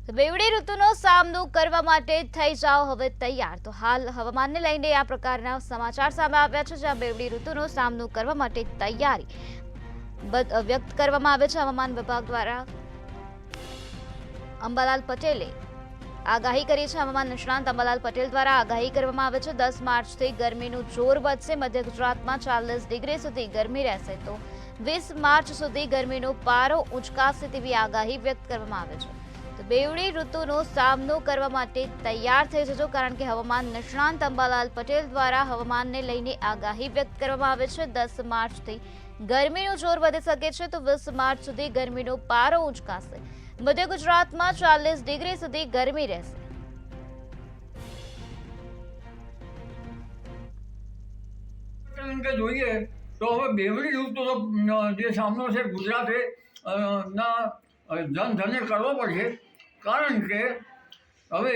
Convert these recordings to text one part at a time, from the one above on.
તો બેવડી ઋતુનો સામનો કરવા માટે થઈ જાઓ હવે તૈયાર। તો હાલ હવામાનને લઈને આ પ્રકારના સમાચાર સામે આવ્યા છે, જ્યાં બેવડી ઋતુનો સામનો કરવા માટે તૈયારી વ્યક્ત કરવામાં આવે છે। હવામાન વિભાગ દ્વારા અંબાલાલ પટેલે આગાહી કરી છે। હવામાન નિષ્ણાંત અંબાલાલ પટેલ દ્વારા આગાહી કરવામાં આવે છે 10 માર્ચથી ગરમીનું જોર વધશે। મધ્ય ગુજરાતમાં 40 ડિગ્રી સુધી ગરમી રહેશે, તો 20 માર્ચ સુધી ગરમીનો પારો ઉંચકાશે તેવી આગાહી વ્યક્ત કરવામાં આવે છે। તો બેવડી ઋતુનો સામનો કરવા માટે તૈયાર થઈ જજો, કારણ કે હવામાન નિષ્ણાંત અંબાલાલ પટેલ દ્વારા હવામાનને લઈને આગાહી વ્યક્ત કરવામાં આવે છે। 10 માર્ચથી ગરમીનું જોર વધી શકે છે, તો 20 માર્ચ સુધી ગરમીનો પારો ઉંચકાશે। મધ્ય ગુજરાતમાં 40 ડિગ્રી સુધી ગરમી રહેશે। જોઈએ તો હવે બેવડી ઋતુનો જે સામનો છે ગુજરાતે જનધને કરવો પડશે, કારણ કે હવે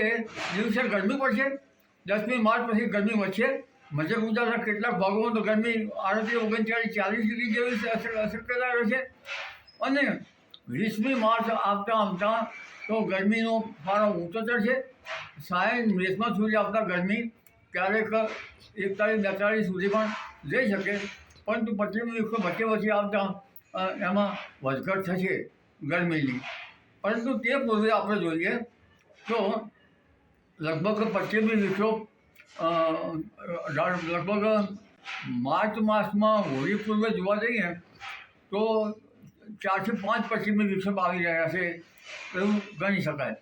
દિવસે ગરમી પડશે। 10મી માર્ચ પછી ગરમી વધશે। મધ્ય ગુજરાતના કેટલાક ભાગોમાં તો ગરમી 38, 39, 40 ડિગ્રી જેવી શક્યતા રહેશે, અને 20મી માર્ચ આવતા તો ગરમીનો પારો ઊંચો ચડશે। સાયન મેસમાં સુધી આવતા ગરમી ક્યારેક 41-42 સુધી પણ જઈ શકે, પરંતુ 25મી વચ્ચે આવતા એમાં વધઘટ થશે ગરમીની। પરંતુ તે પૂર્વે આપણે જોઈએ તો લગભગ 25મી વિક્ષોભ લગભગ માર્ચ માસમાં હોળી પૂર્વે જોવા જઈએ તો 4 થી 5 પશ્ચિમી વિક્ષોભ આવી રહ્યા છે એવું ગણી શકાય।